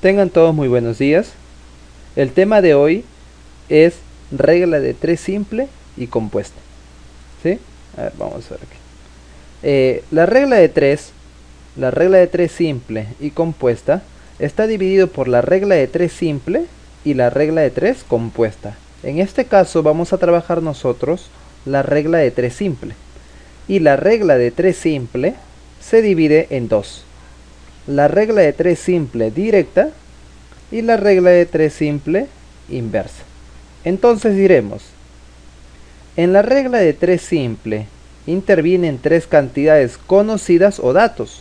Tengan todos muy buenos días. El tema de hoy es regla de 3 simple y compuesta. ¿Sí? A ver, vamos a ver aquí. La regla de 3 simple y compuesta está dividido por la regla de 3 simple y la regla de 3 compuesta. En este caso vamos a trabajar nosotros la regla de 3 simple. Y la regla de 3 simple se divide en dos. La regla de 3 simple directa y la regla de 3 simple inversa. Entonces diremos, en la regla de 3 simple intervienen 3 cantidades conocidas o datos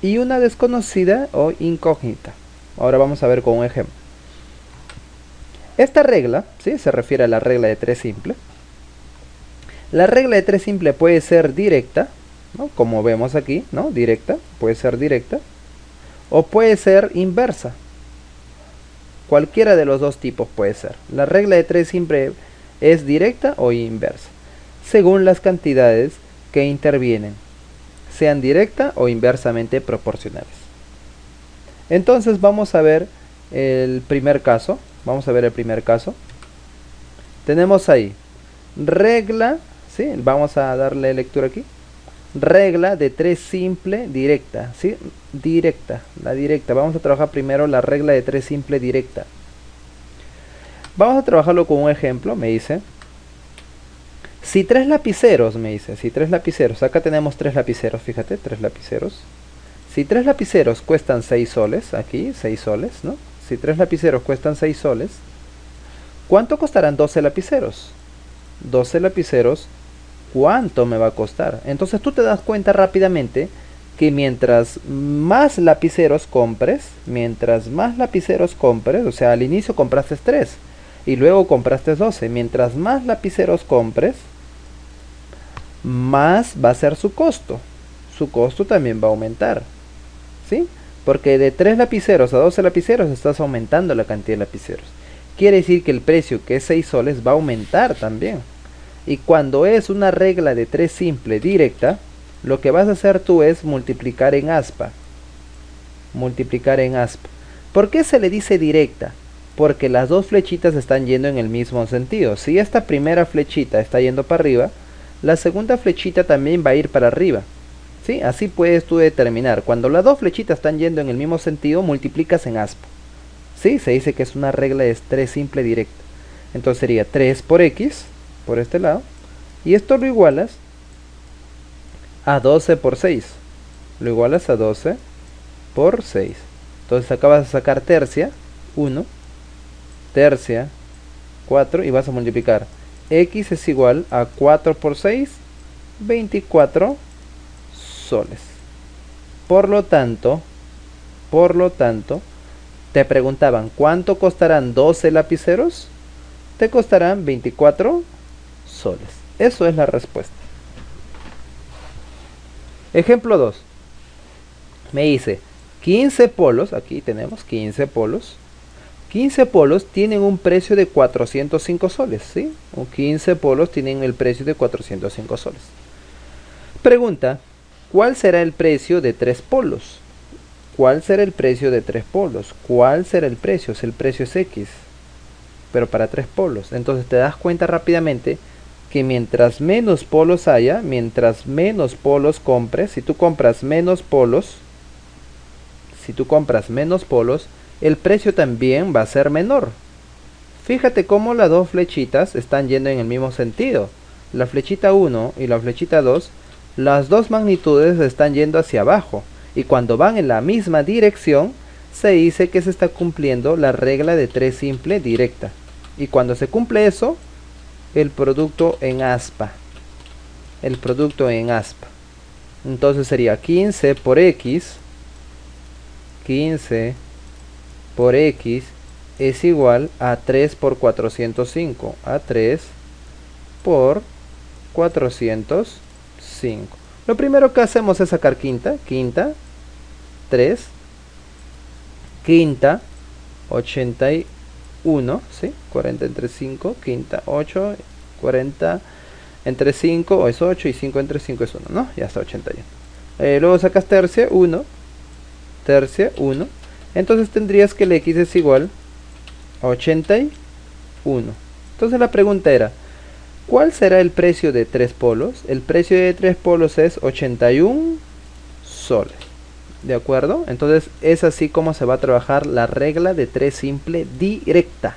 y una desconocida o incógnita. Ahora vamos a ver con un ejemplo. Esta regla, ¿sí?, se refiere a la regla de 3 simple. La regla de 3 simple puede ser directa, ¿no?, como vemos aquí, ¿no?, directa, puede ser directa, o puede ser inversa. Cualquiera de los dos tipos puede ser. La regla de 3 simple es directa o inversa, según las cantidades que intervienen, sean directa o inversamente proporcionales. Entonces vamos a ver el primer caso. Tenemos ahí regla, ¿sí?, vamos a darle lectura aquí. Regla de 3 simple directa, ¿sí? La directa. Vamos a trabajar primero la regla de 3 simple directa. Vamos a trabajarlo con un ejemplo. Me dice, si 3 lapiceros, acá tenemos 3 lapiceros, fíjate, 3 lapiceros. Si 3 lapiceros cuestan 6 soles, aquí 6 soles, ¿no? Si 3 lapiceros cuestan 6 soles, ¿cuánto costarán 12 lapiceros? 12 lapiceros, ¿cuánto me va a costar? Entonces tú te das cuenta rápidamente que mientras más lapiceros compres, o sea, al inicio compraste 3 y luego compraste 12, mientras más lapiceros compres, más va a ser su costo. Su costo también va a aumentar, ¿sí? Porque de 3 lapiceros a 12 lapiceros estás aumentando la cantidad de lapiceros. Quiere decir que el precio, que es 6 soles, va a aumentar también. Y cuando es una regla de 3 simple directa, lo que vas a hacer tú es multiplicar en aspa. ¿Por qué se le dice directa? Porque las dos flechitas están yendo en el mismo sentido. Si esta primera flechita está yendo para arriba, la segunda flechita también va a ir para arriba, ¿sí? Así puedes tú determinar. Cuando las dos flechitas están yendo en el mismo sentido, multiplicas en aspa, ¿sí? Se dice que es una regla de 3 simple directa. Entonces sería 3 por x, por este lado, y esto lo igualas a 12 por 6. Lo igualas a 12 por 6. Entonces acá vas a sacar tercia, 1, tercia, 4, y vas a multiplicar. X es igual a 4 por 6, 24 soles. Por lo tanto, te preguntaban, ¿cuánto costarán 12 lapiceros? Te costarán 24 soles. Eso es la respuesta. Ejemplo 2. Me dice, 15 polos, aquí tenemos 15 polos. 15 polos tienen un precio de 405 soles, ¿sí? 15 polos tienen el precio de 405 soles. Pregunta, ¿cuál será el precio de 3 polos? ¿Cuál será el precio de 3 polos? ¿Cuál será el precio? Si el precio es X, pero para 3 polos. Entonces te das cuenta rápidamente que mientras menos polos haya, mientras menos polos compres, si tú compras menos polos, el precio también va a ser menor. Fíjate cómo las dos flechitas están yendo en el mismo sentido. La flechita 1 y la flechita 2, las dos magnitudes están yendo hacia abajo. Y cuando van en la misma dirección, se dice que se está cumpliendo la regla de 3 simple directa. Y cuando se cumple eso, el producto en aspa. Entonces sería 15 por x. 15 por x es igual a 3 por 405. A 3 por 405. Lo primero que hacemos es sacar quinta. 3. Quinta, 81, ¿sí? 40 entre 5, quinta, 8, 40 entre 5 es 8 y 5 entre 5 es 1, ¿no? Ya está 81. Luego sacas tercia, 1. Entonces tendrías que el x es igual a 81. Entonces la pregunta era, ¿cuál será el precio de 3 polos? El precio de 3 polos es 81 soles. ¿De acuerdo? Entonces es así como se va a trabajar la regla de 3 simple directa.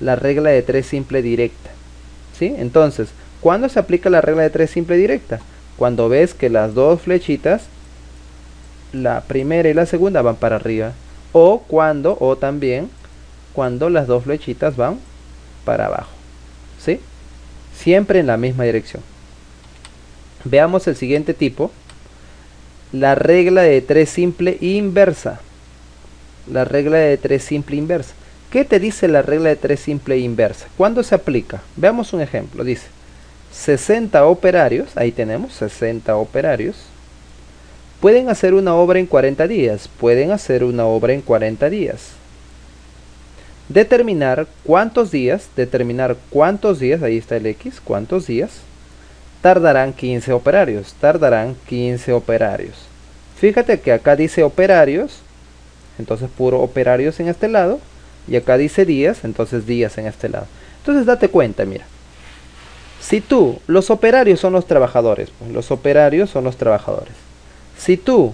La regla de 3 simple directa. ¿Sí? Entonces, ¿cuándo se aplica la regla de 3 simple directa? Cuando ves que las dos flechitas, la primera y la segunda, van para arriba. O también cuando las dos flechitas van para abajo. ¿Sí? Siempre en la misma dirección. Veamos el siguiente tipo. La regla de 3 simple inversa. La regla de 3 simple inversa. ¿Qué te dice la regla de 3 simple inversa? ¿Cuándo se aplica? Veamos un ejemplo. Dice 60 operarios, ahí tenemos 60 operarios, pueden hacer una obra en 40 días. Pueden hacer una obra en 40 días. Determinar cuántos días, ahí está el X, cuántos días tardarán 15 operarios. Tardarán 15 operarios. Fíjate que acá dice operarios, entonces puro operarios en este lado. Y acá dice días, entonces días en este lado. Entonces date cuenta, mira. Si tú, los operarios son los trabajadores. Pues, los operarios son los trabajadores. Si tú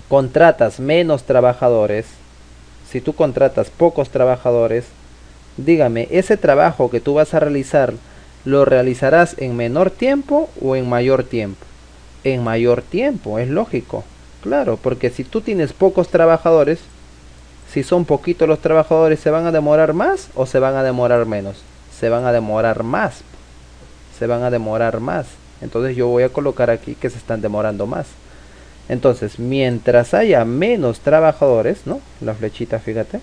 contratas menos trabajadores, si tú contratas pocos trabajadores, dígame, ese trabajo que tú vas a realizar, ¿lo realizarás en menor tiempo o en mayor tiempo? En mayor tiempo, es lógico. Claro, porque si tú tienes pocos trabajadores, si son poquitos los trabajadores, ¿se van a demorar más o se van a demorar menos? Se van a demorar más. Se van a demorar más. Entonces yo voy a colocar aquí que se están demorando más. Entonces, mientras haya menos trabajadores, ¿no? La flechita, fíjate.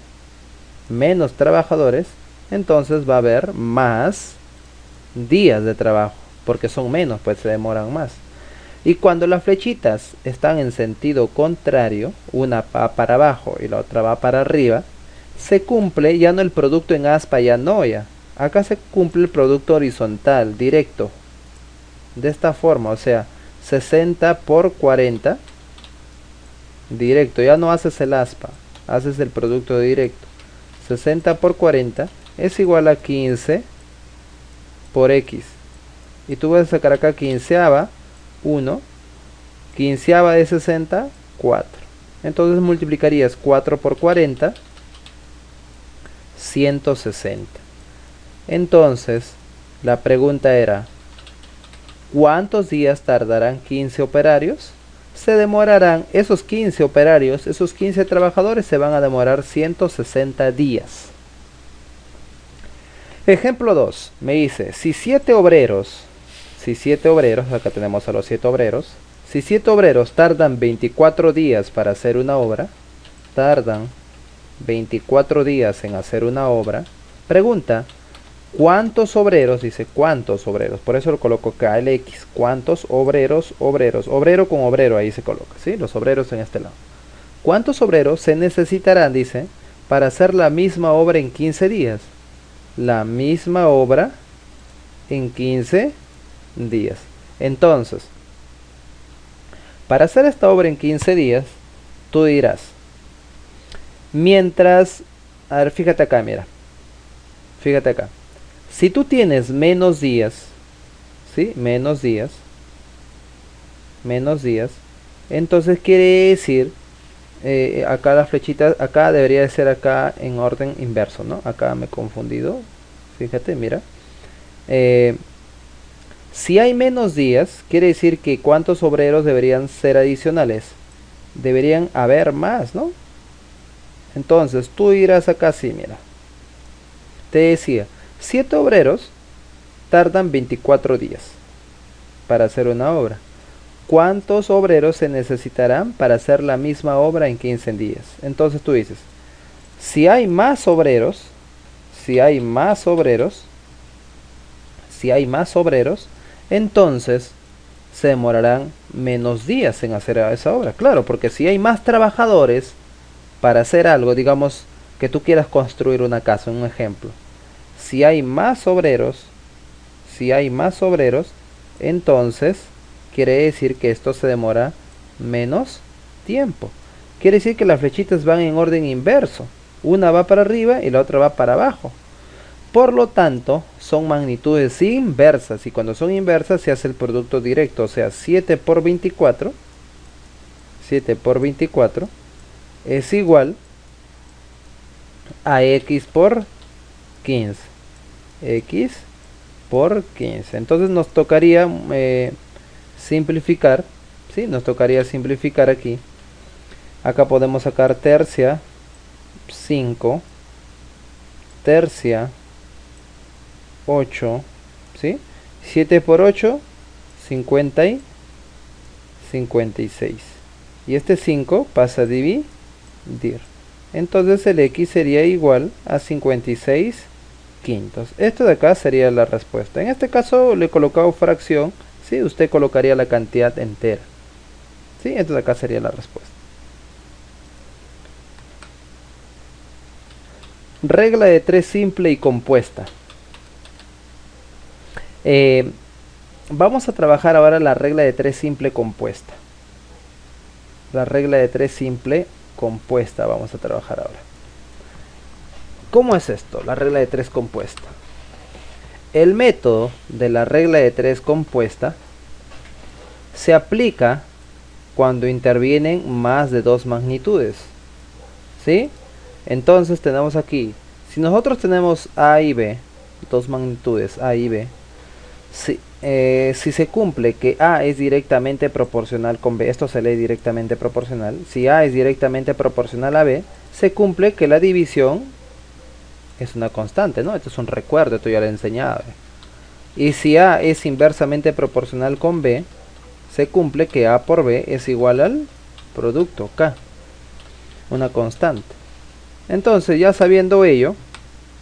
Menos trabajadores, entonces va a haber más días de trabajo. Porque son menos, pues se demoran más. Y cuando las flechitas están en sentido contrario, una va para abajo y la otra va para arriba, se cumple ya no el producto en aspa, ya no ya. Acá se cumple el producto horizontal, directo. De esta forma, o sea, 60 por 40, directo. Ya no haces el aspa, haces el producto directo. 60 por 40 es igual a 15 por X. Y tú vas a sacar acá quinceava. 1, quinceava de 60, 4. Entonces multiplicarías 4 por 40, 160. Entonces, la pregunta era, ¿cuántos días tardarán 15 operarios? Se demorarán, esos 15 operarios, esos 15 trabajadores se van a demorar 160 días. Ejemplo 2, me dice, si 7 obreros, acá tenemos a los 7 obreros, si 7 obreros tardan 24 días para hacer una obra, tardan 24 días en hacer una obra, pregunta, ¿cuántos obreros? Dice, ¿cuántos obreros? Por eso lo coloco acá, el X, ¿cuántos obreros? Obrero con obrero, ahí se coloca, ¿sí? Los obreros en este lado. ¿Cuántos obreros se necesitarán, dice, para hacer la misma obra en 15 días? La misma obra en 15 días. Entonces, para hacer esta obra en 15 días, tú dirás, mientras, a ver, fíjate acá, mira, fíjate acá, si tú tienes menos días, ¿sí? Menos días, entonces quiere decir, acá las flechitas, acá debería de ser acá en orden inverso, ¿no? Acá me he confundido, fíjate, mira, si hay menos días, quiere decir que ¿cuántos obreros deberían ser adicionales? Deberían haber más, ¿no? Entonces, tú irás acá así, mira. Te decía, 7 obreros tardan 24 días para hacer una obra. ¿Cuántos obreros se necesitarán para hacer la misma obra en 15 días? Entonces tú dices, si hay más obreros, entonces se demorarán menos días en hacer esa obra. Claro, porque si hay más trabajadores para hacer algo, digamos que tú quieras construir una casa, un ejemplo. Si hay más obreros, entonces quiere decir que esto se demora menos tiempo. quiere decir que las flechitas van en orden inverso. Una va para arriba y la otra va para abajo. Por lo tanto, son magnitudes inversas. Y cuando son inversas se hace el producto directo. O sea, 7 por 24. 7 por 24 es igual a x por 15. X por 15. Entonces nos tocaría simplificar. ¿Sí? Nos tocaría simplificar aquí. Acá podemos sacar tercia 5, tercia 8, ¿sí? 7 por 8, 50 y 56. Y este 5 pasa a dividir. Entonces el x sería igual a 56 quintos. Esto de acá sería la respuesta. En este caso le he colocado fracción. ¿Sí? Usted colocaría la cantidad entera. ¿Sí? Esto de acá sería la respuesta. Regla de 3 simple y compuesta. Vamos a trabajar ahora la regla de 3 simple compuesta. La regla de 3 simple compuesta vamos a trabajar ahora. ¿Cómo es esto? La regla de 3 compuesta. El método de la regla de 3 compuesta se aplica cuando intervienen más de dos magnitudes. ¿Sí? Entonces tenemos aquí, si nosotros tenemos A y B, dos magnitudes A y B, si se cumple que A es directamente proporcional con B, esto se lee directamente proporcional, si A es directamente proporcional a B, se cumple que la división es una constante, ¿no? Esto es un recuerdo, esto ya lo he enseñado. Y si A es inversamente proporcional con B, se cumple que A por B es igual al producto K, una constante. Entonces, ya sabiendo ello,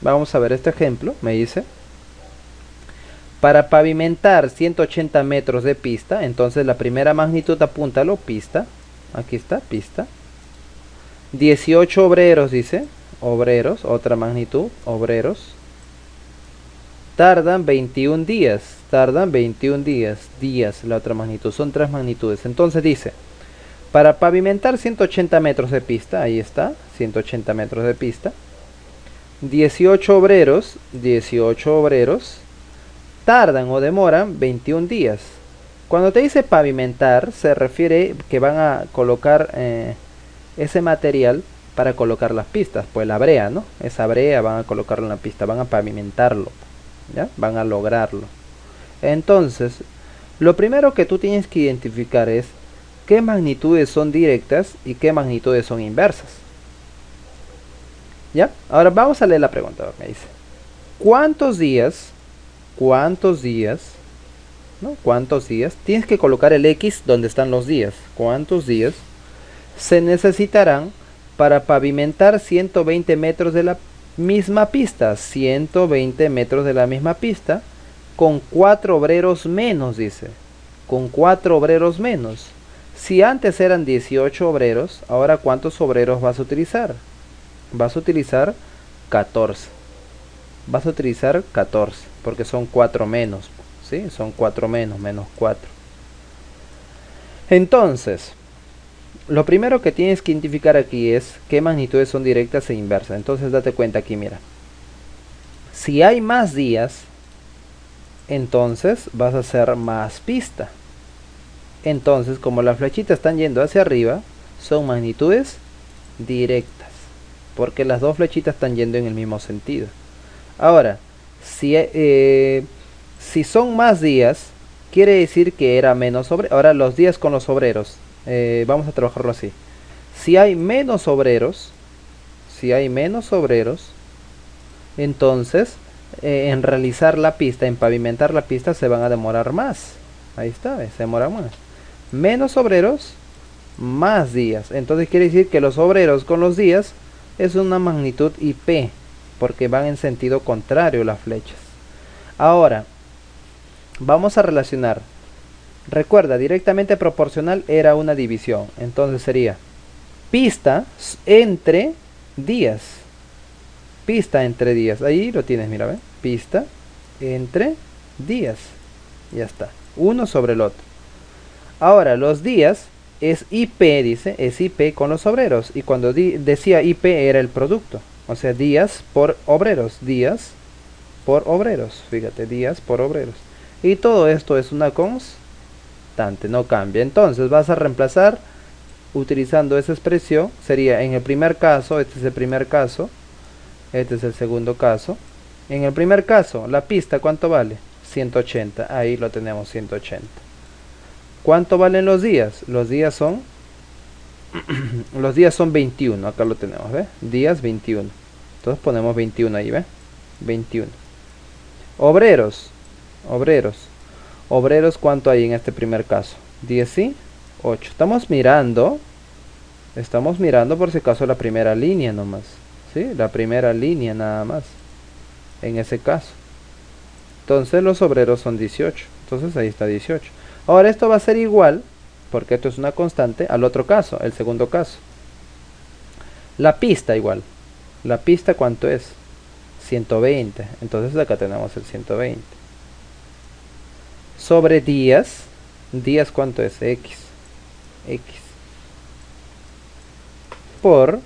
vamos a ver este ejemplo. Me dice, para pavimentar 180 metros de pista, entonces la primera magnitud, apúntalo, pista, aquí está, pista, 18 obreros, dice, obreros, otra magnitud, obreros, tardan 21 días, días, la otra magnitud, son tres magnitudes. Entonces dice, para pavimentar 180 metros de pista, ahí está, 180 metros de pista, 18 obreros, tardan o demoran 21 días. Cuando te dice pavimentar, se refiere que van a colocar ese material para colocar las pistas, pues la brea, ¿no? Esa brea van a colocarlo en la pista, van a pavimentarlo, ¿ya? Van a lograrlo. Entonces, lo primero que tú tienes que identificar es qué magnitudes son directas y qué magnitudes son inversas. ¿Ya? Ahora vamos a leer la pregunta. Me dice, ¿cuántos días, ¿no? ¿Cuántos días? Tienes que colocar el X donde están los días. ¿Cuántos días se necesitarán para pavimentar 120 metros de la misma pista? 120 metros de la misma pista con 4 obreros menos, dice. Con 4 obreros menos. Si antes eran 18 obreros, ahora ¿cuántos obreros vas a utilizar? Vas a utilizar 14. Vas a utilizar 14, porque son 4 menos, ¿sí? Son 4 menos, menos 4. Entonces, lo primero que tienes que identificar aquí es qué magnitudes son directas e inversas. Entonces, date cuenta aquí, mira. Si hay más días, entonces vas a hacer más pista. Entonces, como las flechitas están yendo hacia arriba, son magnitudes directas, porque las dos flechitas están yendo en el mismo sentido. Ahora, si son más días, quiere decir que era menos obreros. Ahora los días con los obreros, vamos a trabajarlo así. Si hay menos obreros, entonces en realizar la pista, en pavimentar la pista, se van a demorar más. Ahí está, se demoran más. Menos obreros, más días. Entonces quiere decir que los obreros con los días es una magnitud IP, porque van en sentido contrario las flechas. Ahora, vamos a relacionar. Recuerda, directamente proporcional era una división. Entonces sería pista entre días. Pista entre días. Ahí lo tienes, mira, ¿ves? Pista entre días. Ya está. Uno sobre el otro. Ahora, los días es IP, dice, es IP con los obreros. Y cuando decía IP era el producto. O sea, días por obreros, días por obreros. Fíjate, días por obreros. Y todo esto es una constante, no cambia. Entonces vas a reemplazar utilizando esa expresión. Sería en el primer caso, este es el primer caso, este es el segundo caso. En el primer caso, la pista, ¿cuánto vale? 180, ahí lo tenemos, 180. ¿Cuánto valen los días? Los días son los días son 21, acá lo tenemos, ¿ve? Días 21. Entonces ponemos 21 ahí, ¿ve? 21. Obreros, obreros. Obreros, ¿cuánto hay en este primer caso? 18. Estamos mirando por si acaso la primera línea nomás, ¿sí? La primera línea nada más, en ese caso. Entonces los obreros son 18. Entonces ahí está 18. Ahora esto va a ser igual, porque esto es una constante, al otro caso, el segundo caso. La pista igual. La pista, ¿cuánto es? 120. Entonces acá tenemos el 120. Sobre días. Días, ¿cuánto es? X. X. Por.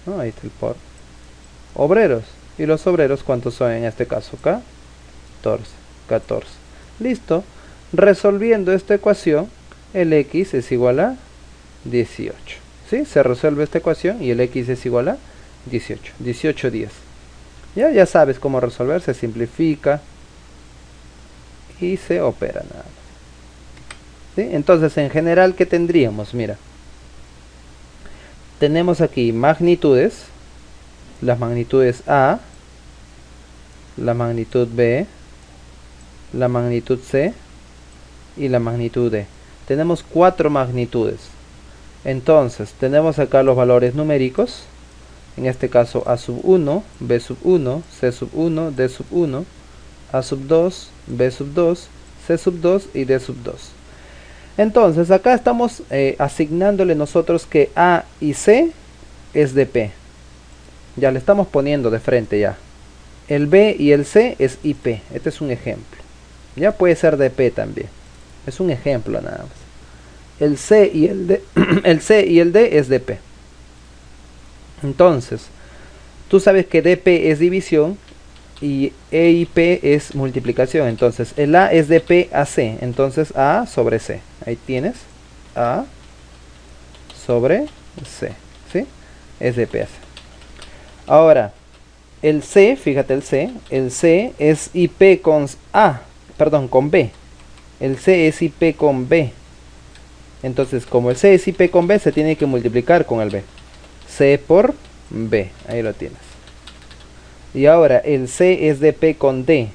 No, ahí está el por. Obreros. ¿Y los obreros cuántos son en este caso? 14. Listo. Resolviendo esta ecuación, el X es igual a 18. ¿Sí? Se resuelve esta ecuación y el X es igual a 18. 18 días. Ya sabes cómo resolver, se simplifica y se opera nada más. ¿Sí? Entonces, en general, ¿qué tendríamos? Mira, tenemos aquí magnitudes, las magnitudes A, la magnitud B, la magnitud C y la magnitud D. Tenemos 4 magnitudes. Entonces, tenemos acá los valores numéricos. En este caso A sub 1, B sub 1, C sub 1, D sub 1, A sub 2, B sub 2, C sub 2 y D sub 2. Entonces, acá estamos asignándole nosotros que A y C es de P. Ya le estamos poniendo de frente ya. El B y el C es IP. Este es un ejemplo. Ya puede ser de P también. Es un ejemplo nada más. El C y el D, el C y el D es de P. Entonces, tú sabes que DP es división y E y P es multiplicación. Entonces, el A es de P a C. Entonces, A sobre C. Ahí tienes. A sobre C. ¿Sí? Es de P a C. Ahora, el C, fíjate el C es IP con A, perdón, con B. El C es IP con B. Entonces, como el C es IP con B, se tiene que multiplicar con el B. C por B, ahí lo tienes. Y ahora, el C es de P con D.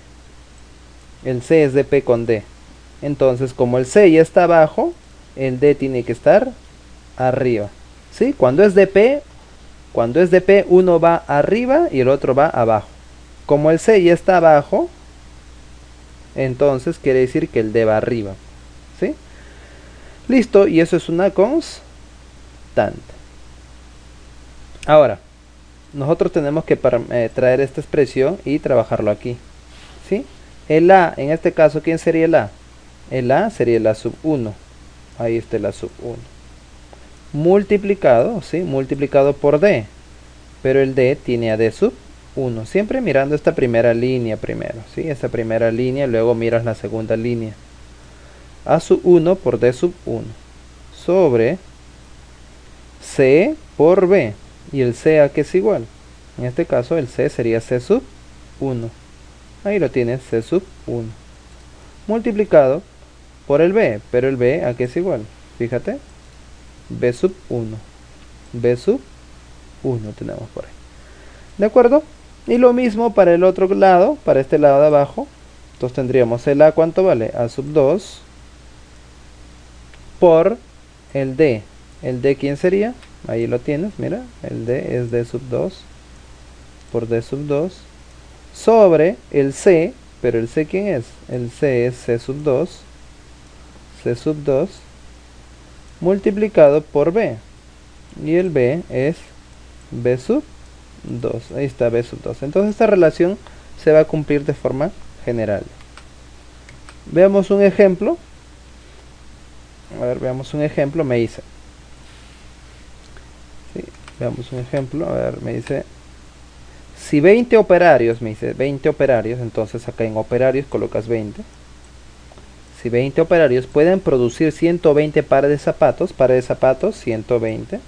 El C es de P con D. Entonces, como el C ya está abajo, el D tiene que estar arriba. ¿Sí? Cuando es de P, uno va arriba y el otro va abajo. Como el C ya está abajo, entonces quiere decir que el D va arriba. ¿Sí? Listo, y eso es una constante. Ahora, nosotros tenemos que traer esta expresión y trabajarlo aquí. ¿Sí? El A, en este caso, ¿quién sería el A? El A sería el A sub 1. Ahí está el A sub 1. Multiplicado, ¿sí? Multiplicado por D. Pero el D tiene a D sub 1. Siempre mirando esta primera línea primero, ¿sí? Esta primera línea, luego miras la segunda línea. A sub 1 por D sub 1. Sobre C por B. ¿Y el C a qué es igual? En este caso el C sería C sub 1. Ahí lo tienes, C sub 1. Multiplicado por el B. Pero el B a qué es igual? Fíjate. B sub 1. B sub 1 tenemos por ahí. ¿De acuerdo? Y lo mismo para el otro lado, para este lado de abajo. Entonces tendríamos el A, ¿cuánto vale? A sub 2 por el D. ¿El D quién sería? Ahí lo tienes, mira. El D es D sub 2 por D sub 2 sobre el C. Pero el C ¿quién es? El C es C sub 2. C sub 2 multiplicado por B. Y el B es B sub 2. Ahí está B sub 2. Entonces esta relación se va a cumplir de forma general. Veamos un ejemplo. A ver, veamos un ejemplo, me dice. Sí, veamos un ejemplo, a ver, me dice. Si 20 operarios, me dice 20 operarios, entonces acá en operarios colocas 20. Si 20 operarios pueden producir 120 pares de zapatos 120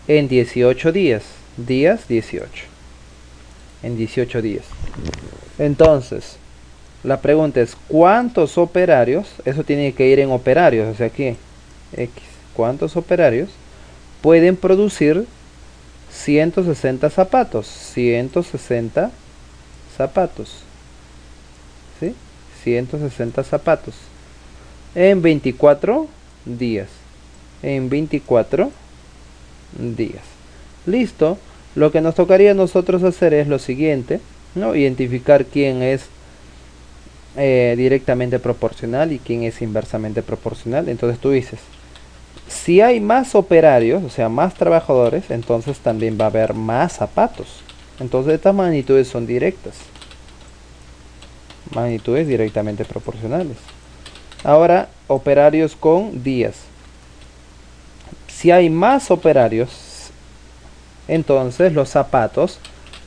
en 18 días. Días 18. En 18 días. Entonces, la pregunta es, ¿cuántos operarios? Eso tiene que ir en operarios, o sea aquí, X. ¿Cuántos operarios pueden producir 160 zapatos? 160 zapatos. ¿Sí? 160 zapatos. En 24 días. En 24 días. Listo. Lo que nos tocaría a nosotros hacer es lo siguiente, ¿no? Identificar quién es directamente proporcional y quién es inversamente proporcional. Entonces tú dices, si hay más operarios, o sea, más trabajadores, entonces también va a haber más zapatos. Entonces estas magnitudes son directas. Magnitudes directamente proporcionales. Ahora, operarios con días. Si hay más operarios, entonces los zapatos,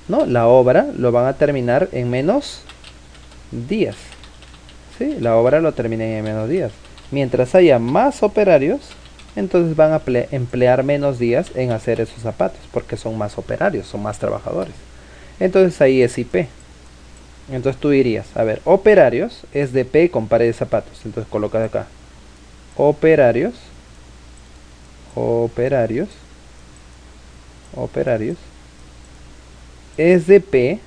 ¿no? La obra lo van a terminar en menos días. ¿Sí? La obra lo termina en menos días. Mientras haya más operarios, entonces van a emplear menos días en hacer esos zapatos, porque son más operarios, son más trabajadores. Entonces ahí es IP. Entonces tú dirías, a ver, operarios es de P con pares de zapatos. Entonces colocas acá. Operarios. Es de P.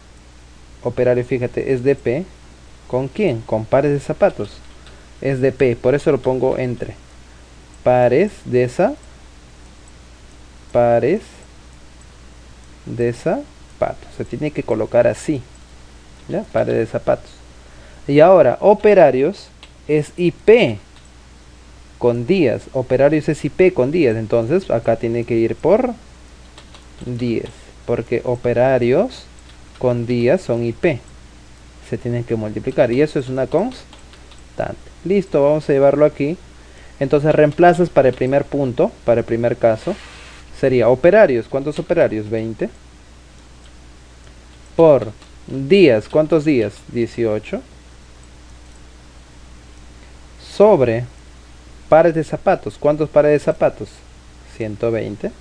Operario, fíjate, es de P. ¿Con quién? Con pares de zapatos. Es de P, por eso lo pongo entre. Pares de zapatos. Se tiene que colocar así. ¿Ya? Pares de zapatos. Y ahora, operarios es IP con días. Operarios es IP con días. Entonces, acá tiene que ir por 10. Porque operarios con días son IP. Se tienen que multiplicar. Y eso es una constante. Listo, vamos a llevarlo aquí. Entonces reemplazas para el primer punto, para el primer caso. Sería operarios. ¿Cuántos operarios? 20. Por días. ¿Cuántos días? 18. Sobre pares de zapatos. ¿Cuántos pares de zapatos? 120.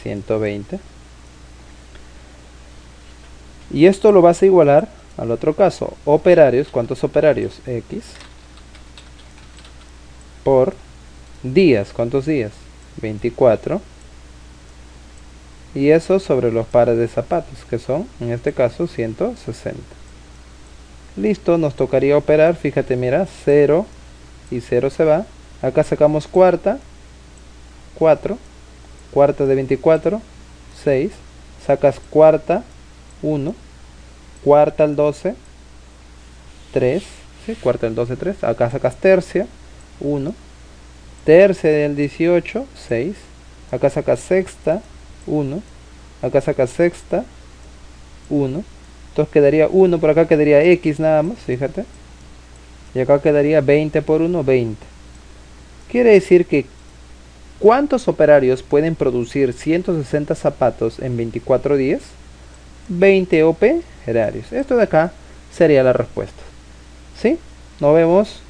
120. Y esto lo vas a igualar al otro caso. Operarios. ¿Cuántos operarios? X. Por días. ¿Cuántos días? 24. Y eso sobre los pares de zapatos, que son, en este caso, 160. Listo, nos tocaría operar. Fíjate, mira, 0 y 0 se va. Acá sacamos cuarta, 4. Cuarta de 24, 6. Sacas cuarta, 1. Cuarta al 12, 3. ¿Sí? Cuarta al 12, 3. Acá sacas tercia, 1. Tercia del 18, 6. Acá sacas sexta, 1. Acá sacas sexta, 1. Entonces quedaría 1, por acá quedaría X nada más, fíjate. Y acá quedaría 20 por 1, 20. Quiere decir que ¿cuántos operarios pueden producir 160 zapatos en 24 días? 20 operarios. Esto de acá sería la respuesta. ¿Sí? Nos vemos.